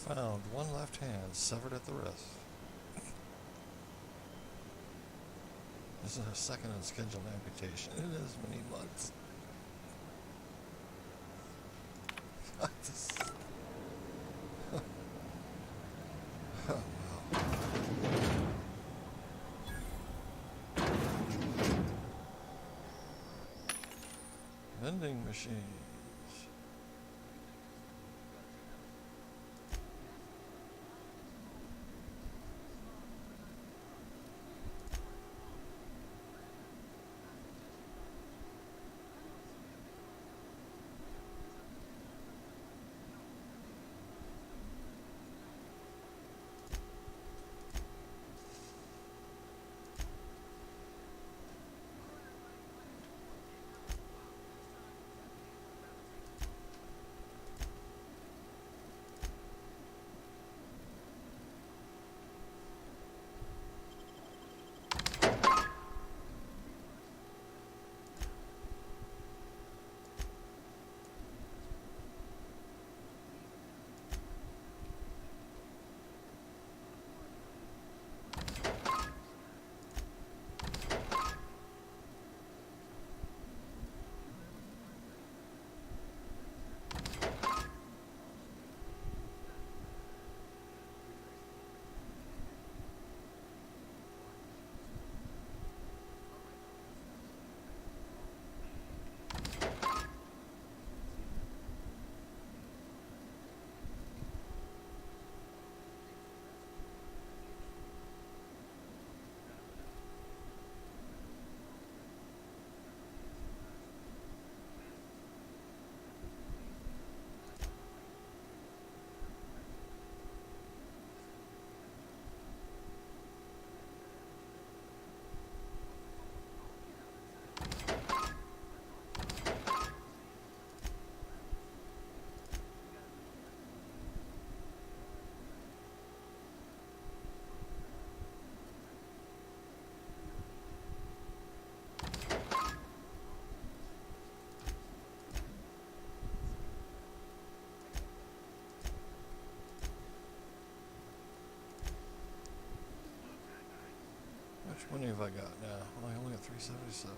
found. One left hand, severed at the wrist. This is her second unscheduled amputation in as many months. Oh, wow. Vending machines. Which money have I got now? Well, I only got 377.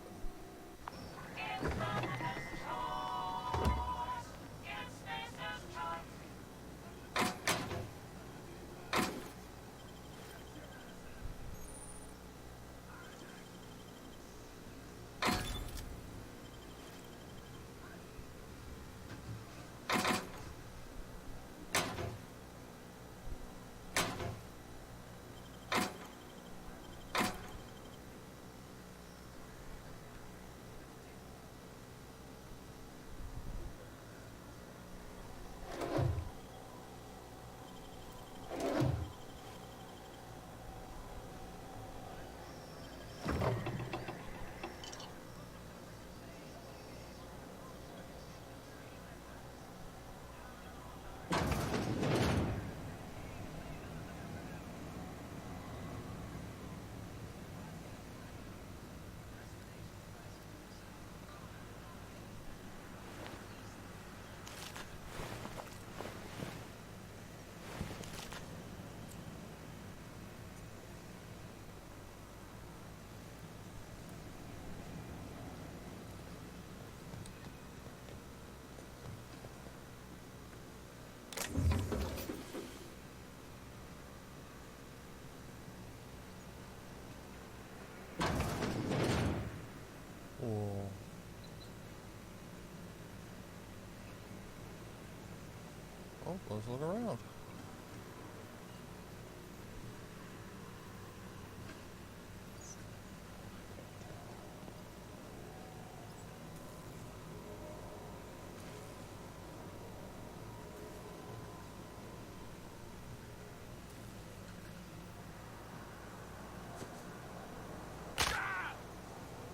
Oh, oh, let's look around.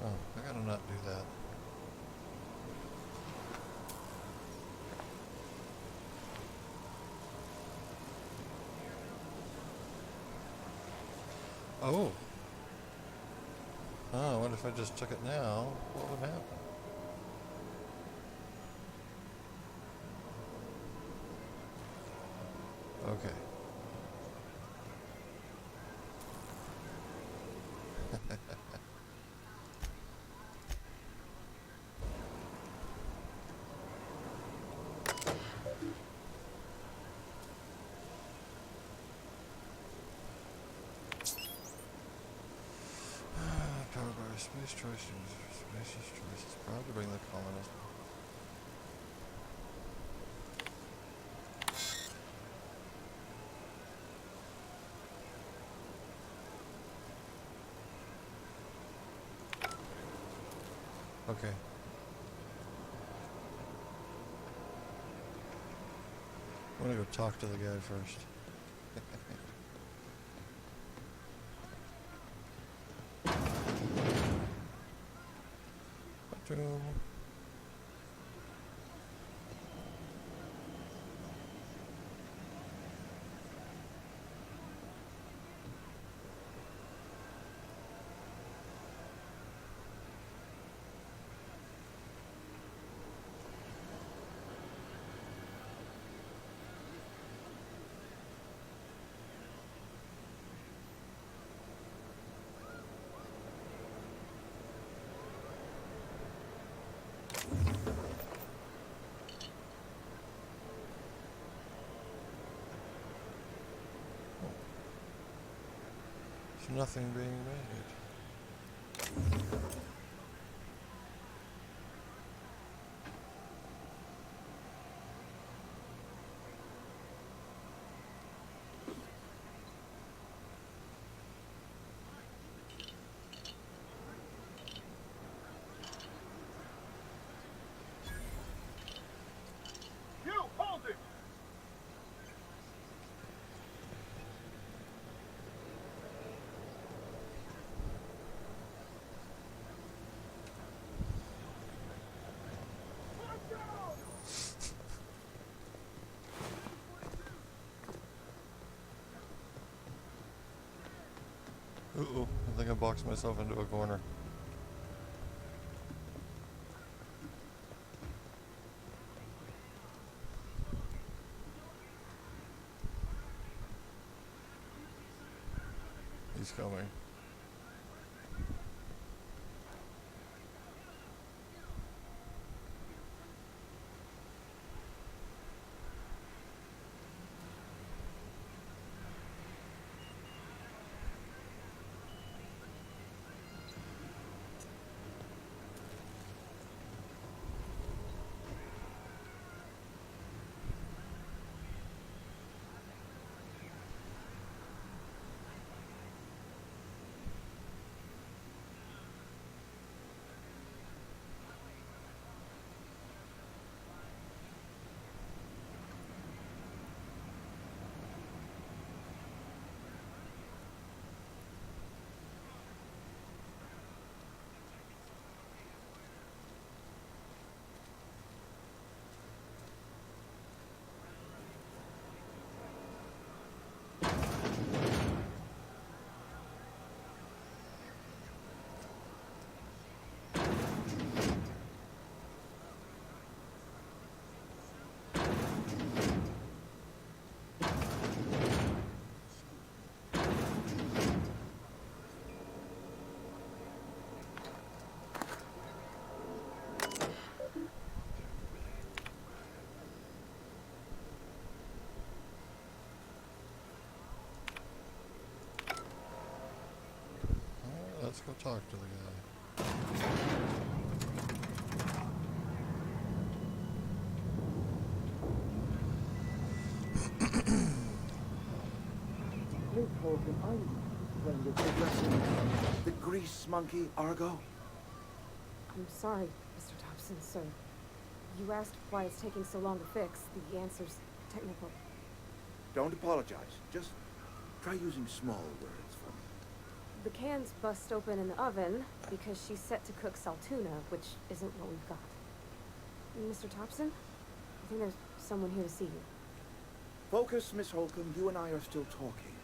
Oh, I gotta not do that. Oh. Oh, what if I just took it now? What would happen? Okay. Powered by space choice, spacious choices. Proud to bring the colonist. Okay. I'm gonna go talk to the guy first. Bathroom. There's nothing being made. You, hold it! Uh-oh, I think I boxed myself into a corner. He's coming. Let's go talk to the guy. Please hold him. Are you when you're addressing the grease monkey, Argo? I'm sorry, Mr. Thompson, sir. You asked why it's taking so long to fix. The answer's technical. Don't apologize. Just try using small words for me. The can's bust open in the oven because she's set to cook saltuna, which isn't what we've got. Mr. Thompson? I think there's someone here to see you. Focus, Miss Holcomb. You and I are still talking.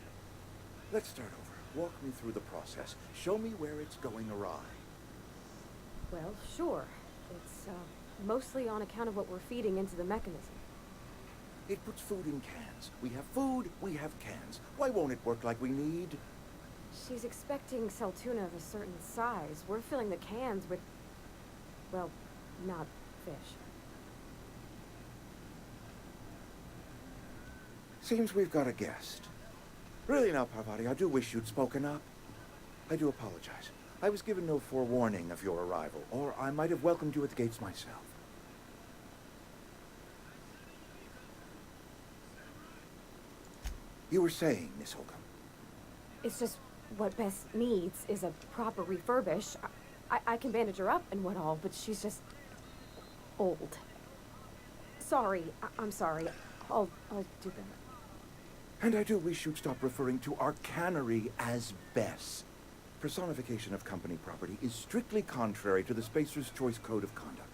Let's start over. Walk me through the process. Show me where it's going awry. Well, sure. It's, mostly on account of what we're feeding into the mechanism. It puts food in cans. We have food, we have cans. Why won't it work like we need? She's expecting Saltuna of a certain size. We're filling the cans with, well, not fish. Seems we've got a guest. Really now, Parvati, I do wish you'd spoken up. I do apologize. I was given no forewarning of your arrival, or I might have welcomed you at the gates myself. You were saying, Miss Holcomb. It's just what Bess needs is a proper refurbish. I can bandage her up and what all, but she's just old. Sorry, I'm sorry. I'll do better. And I do wish you'd stop referring to our cannery as Bess. Personification of company property is strictly contrary to the Spacer's Choice Code of Conduct.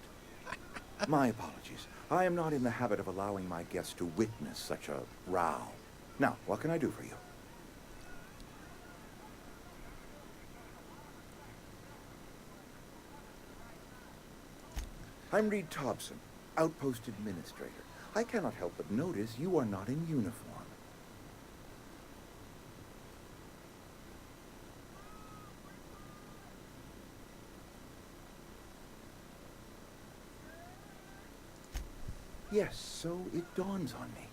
My apologies. I am not in the habit of allowing my guests to witness such a row. Now, what can I do for you? I'm Reed Thompson, Outpost Administrator. I cannot help but notice you are not in uniform. Yes, so it dawns on me.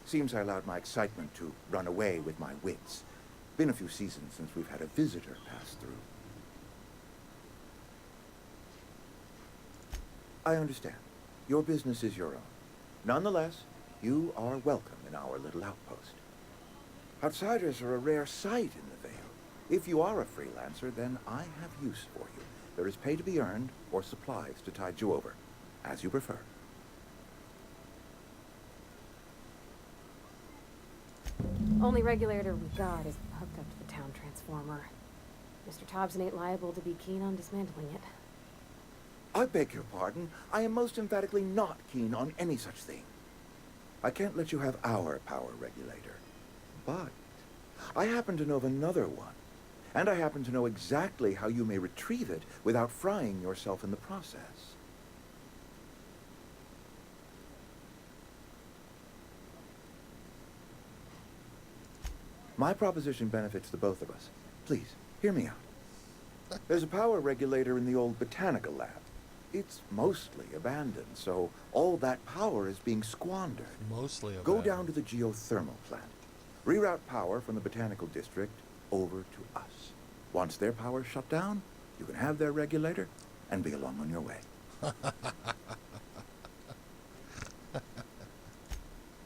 Seems I allowed my excitement to run away with my wits. Been a few seasons since we've had a visitor pass through. I understand. Your business is your own. Nonetheless, you are welcome in our little outpost. Outsiders are a rare sight in the Vale. If you are a freelancer, then I have use for you. There is pay to be earned, or supplies to tide you over, as you prefer. Only regulator we got is hooked up to the town transformer. Mr. Thompson ain't liable to be keen on dismantling it. I beg your pardon. I am most emphatically not keen on any such thing. I can't let you have our power regulator. But I happen to know of another one. And I happen to know exactly how you may retrieve it without frying yourself in the process. My proposition benefits the both of us. Please, hear me out. There's a power regulator in the old botanical lab. It's mostly abandoned, so all that power is being squandered. Mostly Go abandoned. down to the geothermal plant. Reroute power from the botanical district over to us. Once their power's shut down, you can have their regulator and be along on your way.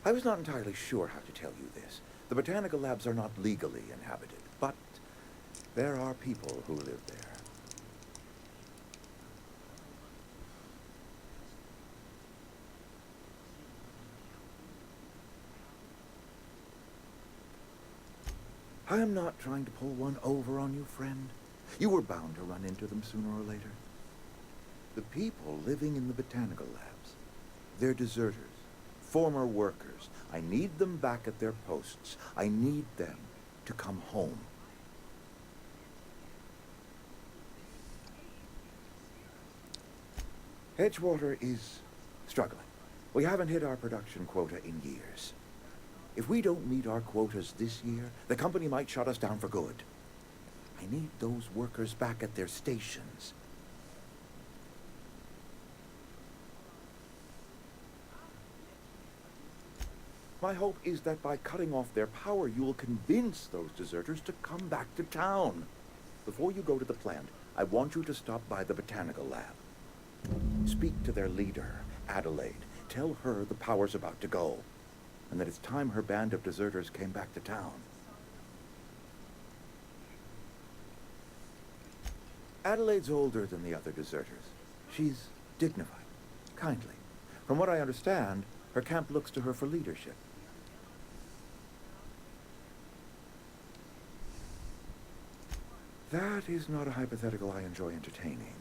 I was not entirely sure how to tell you this. The botanical labs are not legally inhabited, but there are people who live there. I am not trying to pull one over on you, friend. You were bound to run into them sooner or later. The people living in the botanical labs, they're deserters, former workers. I need them back at their posts. I need them to come home. Edgewater is struggling. We haven't hit our production quota in years. If we don't meet our quotas this year, the company might shut us down for good. I need those workers back at their stations. My hope is that by cutting off their power, you will convince those deserters to come back to town. Before you go to the plant, I want you to stop by the botanical lab. Speak to their leader, Adelaide. Tell her the power's about to go, and that it's time her band of deserters came back to town. Adelaide's older than the other deserters. She's dignified, kindly. From what I understand, her camp looks to her for leadership. That is not a hypothetical I enjoy entertaining.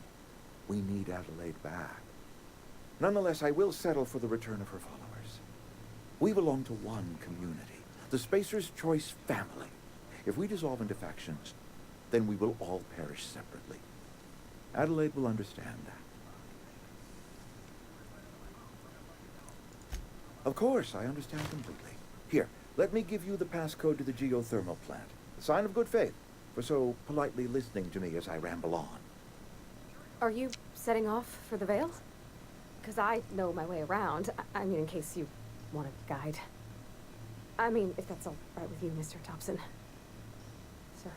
We need Adelaide back. Nonetheless, I will settle for the return of her followers. We belong to one community, the Spacer's Choice family. If we dissolve into factions, then we will all perish separately. Adelaide will understand that. Of course, I understand completely. Here, let me give you the passcode to the geothermal plant. A sign of good faith for so politely listening to me as I ramble on. Are you setting off for the Vale? Because I know my way around. I mean, in case you want a guide. I mean, if that's all right with you, Mr. Thompson. Sir.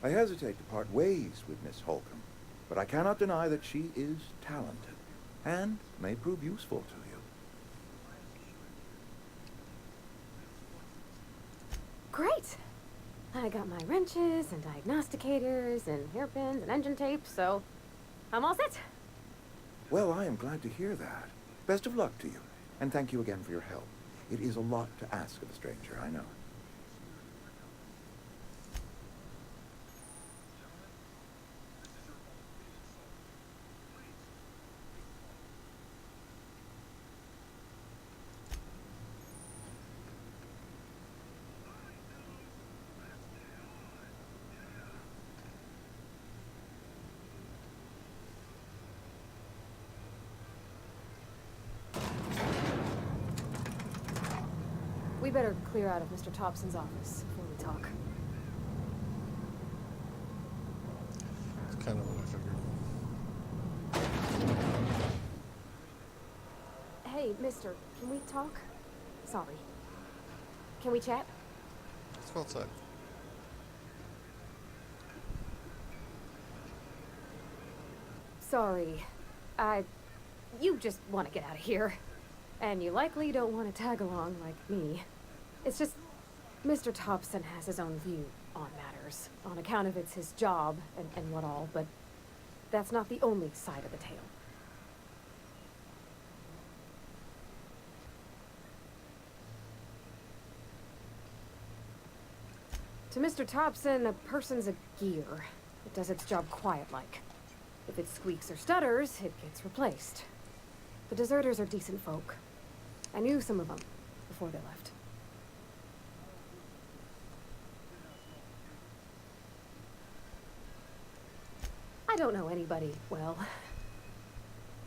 I hesitate to part ways with Miss Holcomb, but I cannot deny that she is talented and may prove useful to you. Great! I got my wrenches and diagnosticators and hairpins and engine tape, so I'm all set. Well, I am glad to hear that. Best of luck to you, and thank you again for your help. It is a lot to ask of a stranger, I know. We better clear out of Mr. Thompson's office before we talk. It's kind of what I figured. Hey, mister, can we talk? Sorry. Can we chat? Let's go outside. Sorry. You just want to get out of here. And you likely don't want to tag along like me. It's just, Mr. Thompson has his own view on matters, on account of it's his job and what all, but that's not the only side of the tale. To Mr. Thompson, a person's a gear. It does its job quiet-like. If it squeaks or stutters, it gets replaced. The deserters are decent folk. I knew some of them before they left. I don't know anybody well.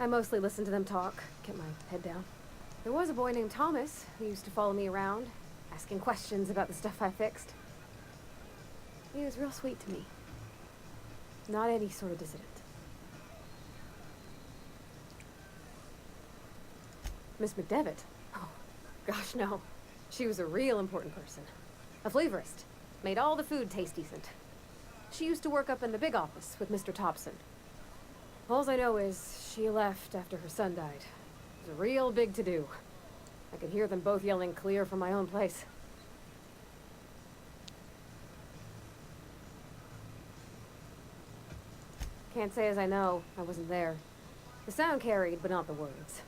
I mostly listen to them talk, get my head down. There was a boy named Thomas who used to follow me around, asking questions about the stuff I fixed. He was real sweet to me. Not any sort of dissident. Miss McDevitt? Oh, gosh, no. She was a real important person. A flavorist. Made all the food taste decent. She used to work up in the big office with Mr. Thompson. All I know is she left after her son died. It was a real big to-do. I could hear them both yelling clear from my own place. Can't say as I know. I wasn't there. The sound carried, but not the words.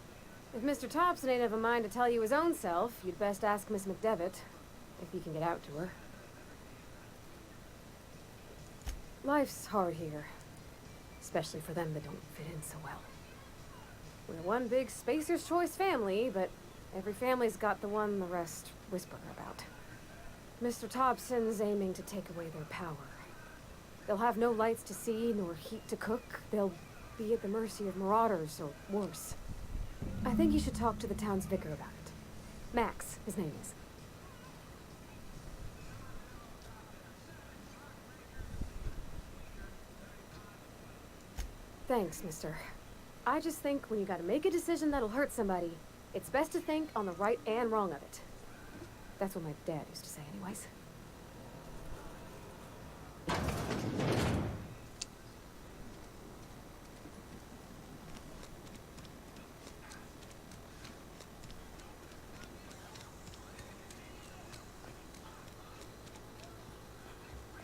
If Mr. Thompson ain't of a mind to tell you his own self, you'd best ask Miss McDevitt, if he can get out to her. Life's hard here, especially for them that don't fit in so well. We're one big Spacer's Choice family, but every family's got the one the rest whisper about. Mr. Thompson's aiming to take away their power. They'll have no lights to see, nor heat to cook. They'll be at the mercy of marauders, or worse. I think you should talk to the town's vicar about it. Max, his name is. Thanks, mister. I just think when you gotta make a decision that'll hurt somebody, it's best to think on the right and wrong of it. That's what my dad used to say anyways.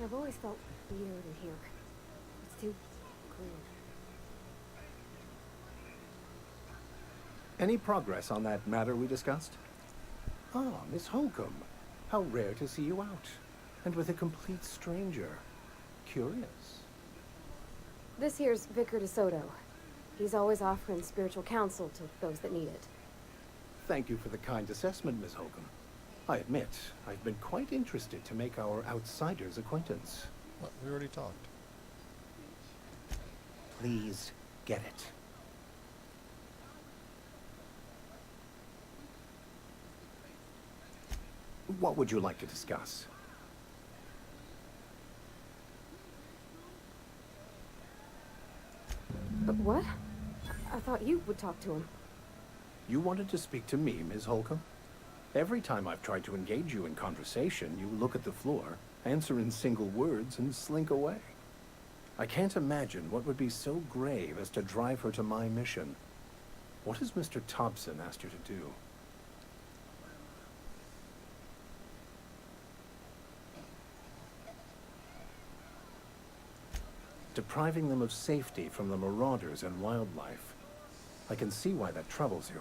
I've always felt weird in here. It's too clean. Any progress on that matter we discussed? Ah, Miss Holcomb. How rare to see you out. And with a complete stranger. Curious. This here's Vicar DeSoto. He's always offering spiritual counsel to those that need it. Thank you for the kind assessment, Miss Holcomb. I admit, I've been quite interested to make our outsider's acquaintance. Well, we already talked. Please, get it. What would you like to discuss? But what? I thought you would talk to him. You wanted to speak to me, Ms. Holcomb? Every time I've tried to engage you in conversation, you look at the floor, answer in single words, and slink away. I can't imagine what would be so grave as to drive her to my mission. What has Mr. Thompson asked you to do? Depriving them of safety from the marauders and wildlife. I can see why that troubles you.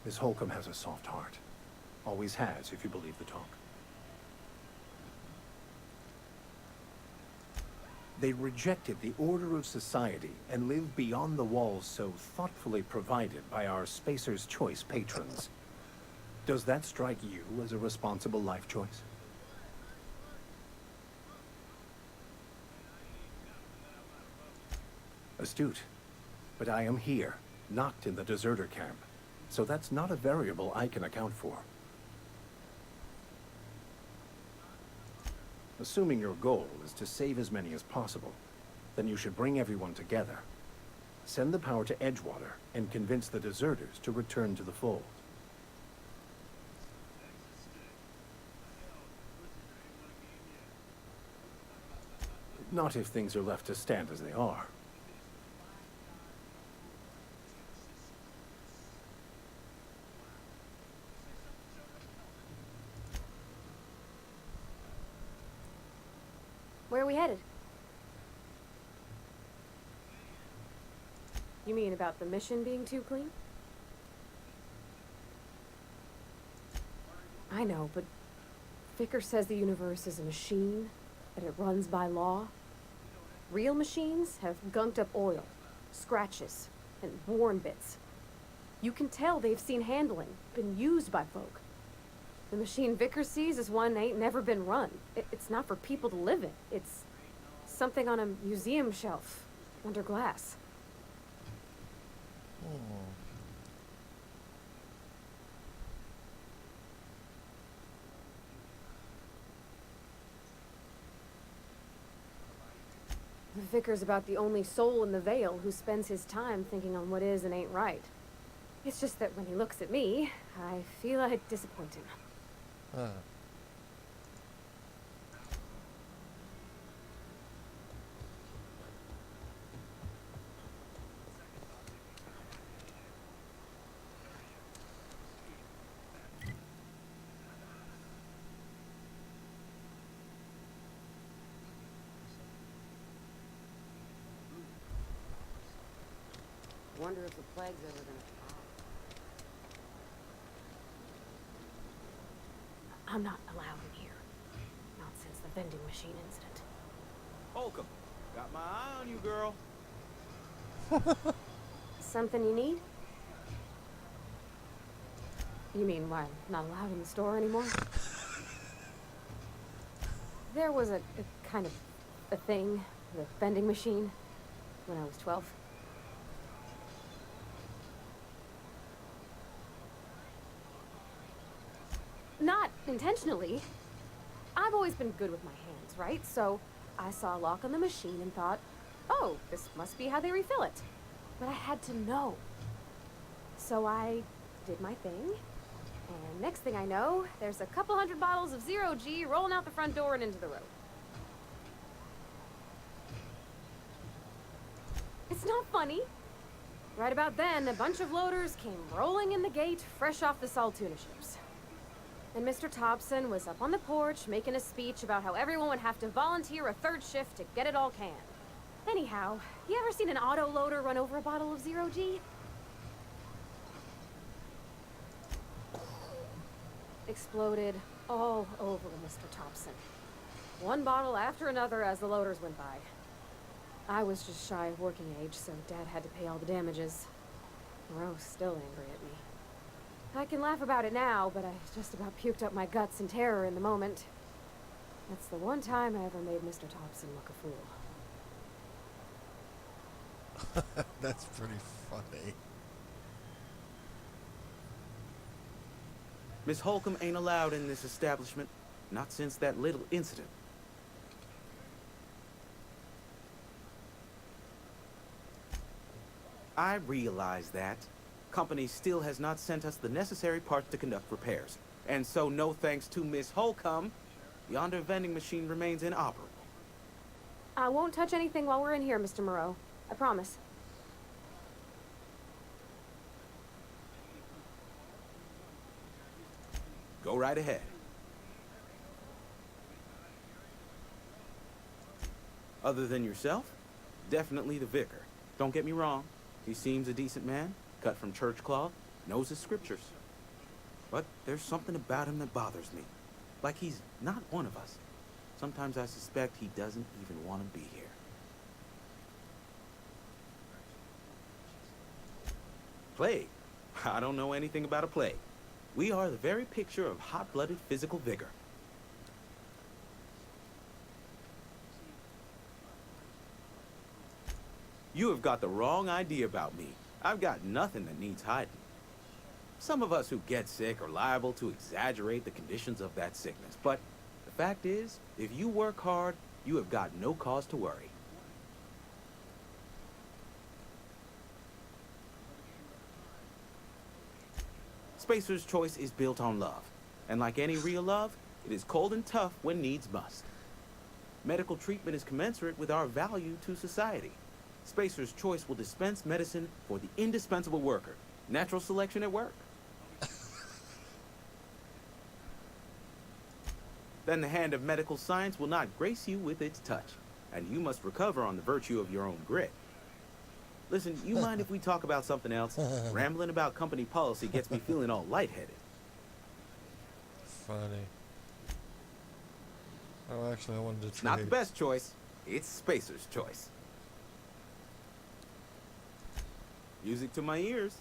Miss Holcomb has a soft heart. Always has, if you believe the talk. They rejected the order of society and lived beyond the walls so thoughtfully provided by our Spacer's Choice patrons. Does that strike you as a responsible life choice? Astute. But I am here, not in the deserter camp. So that's not a variable I can account for. Assuming your goal is to save as many as possible, then you should bring everyone together. Send the power to Edgewater and convince the deserters to return to the fold. Not if things are left to stand as they are. Where are we headed? You mean about the mission being too clean? I know, but Vickers says the universe is a machine, that it runs by law. Real machines have gunked up oil, scratches, and worn bits. You can tell they've seen handling, been used by folk. The machine Vickers sees is one ain't never been run. It's not for people to live in. It's something on a museum shelf, under glass. The Vicar's about the only soul in the Vale who spends his time thinking on what is and ain't right. It's just that when he looks at me, I feel I'd disappoint him. Wonder if the plague's ever gonna stop. I'm not allowed in here. Not since the vending machine incident. Holcomb, got my eye on you, girl. Something you need? You mean why I'm not allowed in the store anymore? There was a kind of a thing, the vending machine, when I was 12. Not intentionally. I've always been good with my hands, right? So I saw a lock on the machine and thought, oh, this must be how they refill it. But I had to know. So I did my thing, and next thing I know, there's a couple hundred bottles of Zero G rolling out the front door and into the road. It's not funny. Right about then, a bunch of loaders came rolling in the gate, fresh off the Saltuna ships. And Mr. Thompson was up on the porch making a speech about how everyone would have to volunteer a third shift to get it all canned. Anyhow, you ever seen an auto loader run over a bottle of Zero G? Exploded all over Mr. Thompson. One bottle after another as the loaders went by. I was just shy of working age, so Dad had to pay all the damages. Rose still angry at me. I can laugh about it now, but I just about puked up my guts in terror in the moment. That's the one time I ever made Mr. Thompson look a fool. That's pretty funny. Miss Holcomb ain't allowed in this establishment. Not since that little incident. I realize that. Company still has not sent us the necessary parts to conduct repairs. And so no thanks to Miss Holcomb, yonder vending machine remains inoperable. I won't touch anything while we're in here, Mr. Moreau. I promise. Go right ahead. Other than yourself, definitely the vicar. Don't get me wrong, he seems a decent man, cut from church cloth, knows his scriptures. But there's something about him that bothers me. Like he's not one of us. Sometimes I suspect he doesn't even want to be here. Plague? I don't know anything about a plague. We are the very picture of hot-blooded physical vigor. You have got the wrong idea about me. I've got nothing that needs hiding. Some of us who get sick are liable to exaggerate the conditions of that sickness, but the fact is, if you work hard, you have got no cause to worry. Spacer's Choice is built on love, and like any real love, it is cold and tough when needs must. Medical treatment is commensurate with our value to society. Spacer's Choice will dispense medicine for the indispensable worker. Natural selection at work. Then the hand of medical science will not grace you with its touch, and you must recover on the virtue of your own grit. Listen, you mind if we talk about something else? Rambling about company policy gets me feeling all lightheaded. Funny. Oh, actually, I wanted to It's not the trade. best choice. It's Spacer's Choice. Music to my ears.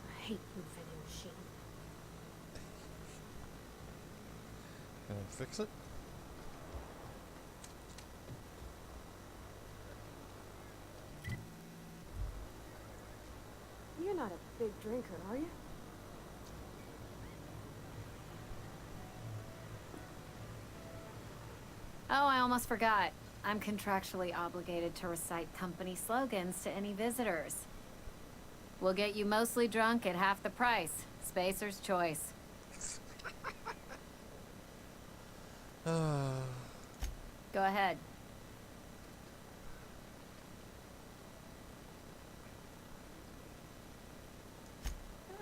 I hate you, vending machine. Can I fix it? You're not a big drinker, are you? Oh, I almost forgot. I'm contractually obligated to recite company slogans to any visitors. We'll get you mostly drunk at half the price. Spacer's Choice. Ah. Go ahead.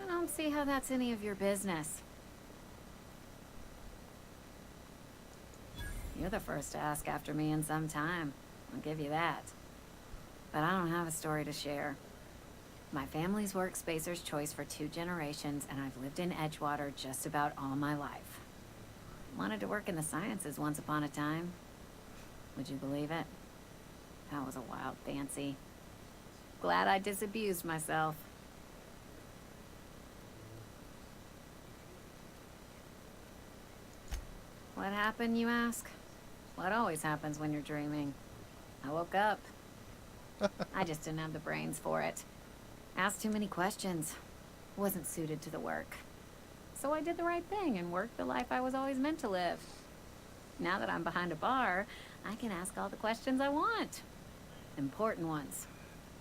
I don't see how that's any of your business. You're the first to ask after me in some time. I'll give you that. But I don't have a story to share. My family's worked Spacer's Choice for 2 generations, and I've lived in Edgewater just about all my life. Wanted to work in the sciences once upon a time. Would you believe it? That was a wild fancy. Glad I disabused myself. What happened, you ask? What always happens when you're dreaming? I woke up. I just didn't have the brains for it. Asked too many questions. Wasn't suited to the work. So I did the right thing and worked the life I was always meant to live. Now that I'm behind a bar, I can ask all the questions I want. Important ones.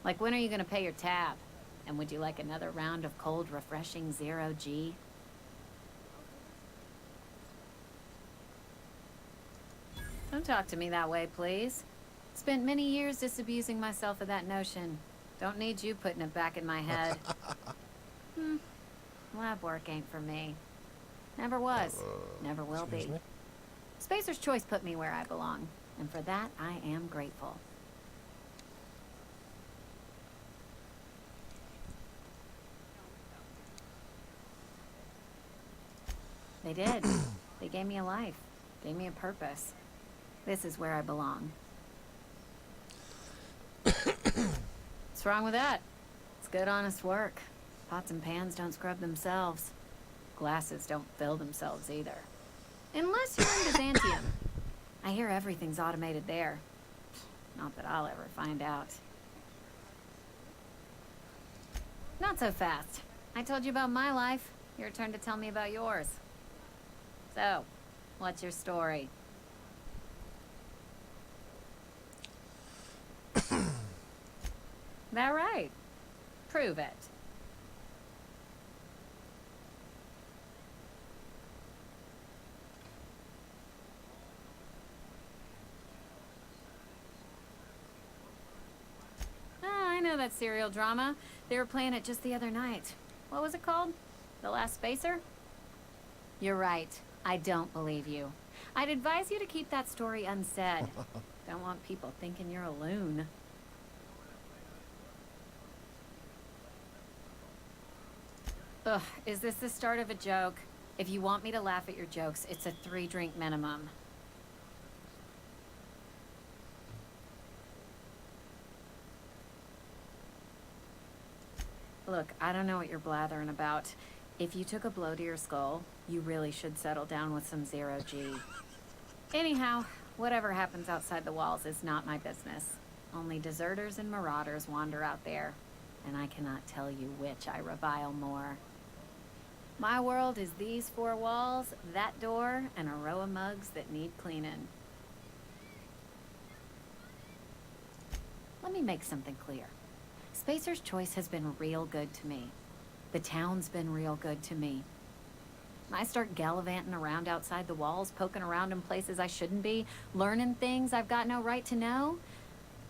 Like, when are you gonna pay your tab? And would you like another round of cold, refreshing Zero G? Don't talk to me that way, please. Spent many years disabusing myself of that notion. Don't need you putting it back in my head. Lab work ain't for me. Never was. Never will Excuse be. me? Spacer's Choice put me where I belong, and for that I am grateful. They did. They gave me a life. Gave me a purpose. This is where I belong. What's wrong with that? It's good, honest work. Pots and pans don't scrub themselves. Glasses don't fill themselves either. Unless you're in Byzantium. I hear everything's automated there. Not that I'll ever find out. Not so fast. I told you about my life. Your turn to tell me about yours. So, what's your story? That right? Prove it. Ah, I know that serial drama. They were playing it just the other night. What was it called? The Last Spacer? You're right. I don't believe you. I'd advise you to keep that story unsaid. Don't want people thinking you're a loon. Ugh, is this the start of a joke? If you want me to laugh at your jokes, it's a 3-drink minimum. Look, I don't know what you're blathering about. If you took a blow to your skull, you really should settle down with some zero-G. Anyhow, whatever happens outside the walls is not my business. Only deserters and marauders wander out there, and I cannot tell you which I revile more. My world is these 4 walls, that door, and a row of mugs that need cleaning. Let me make something clear. Spacer's Choice has been real good to me. The town's been real good to me. I start gallivanting around outside the walls, poking around in places I shouldn't be, learning things I've got no right to know.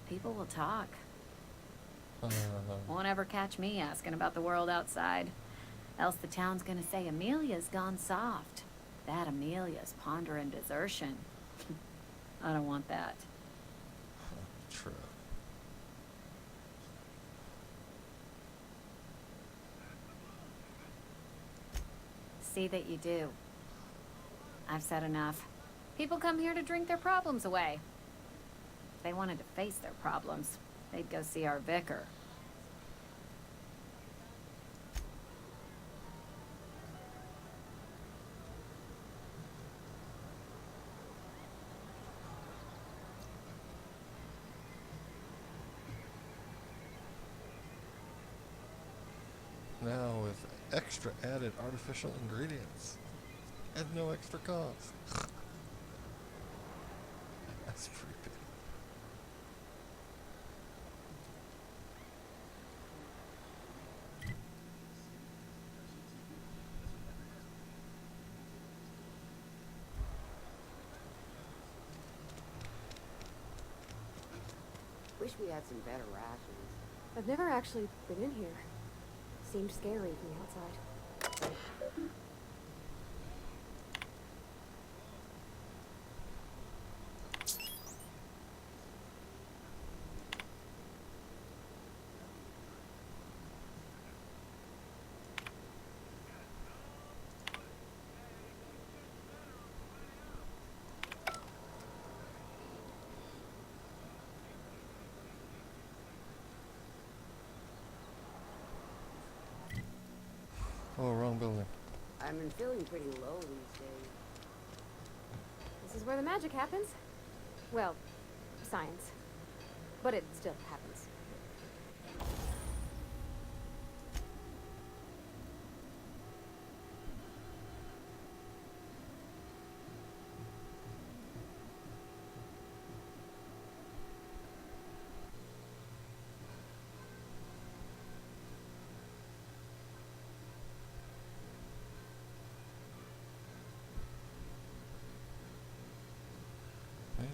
People will talk. Won't ever catch me asking about the world outside. Else the town's gonna say Amelia's gone soft. That Amelia's pondering desertion. I don't want that. True. See that you do. I've said enough. People come here to drink their problems away. If they wanted to face their problems, they'd go see our vicar. Now with extra added artificial ingredients at no extra cost. That's creepy. Wish we had some better rations. I've never actually been in here. Seemed scary from the outside. Oh, wrong building. I've been feeling pretty low these days. This is where the magic happens. Well, science. But it still happens.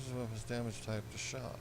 These weapons damage type to shock.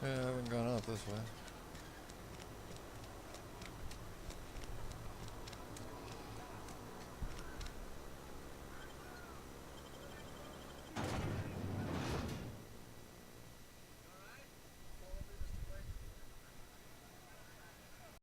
Yeah, I haven't gone out this way.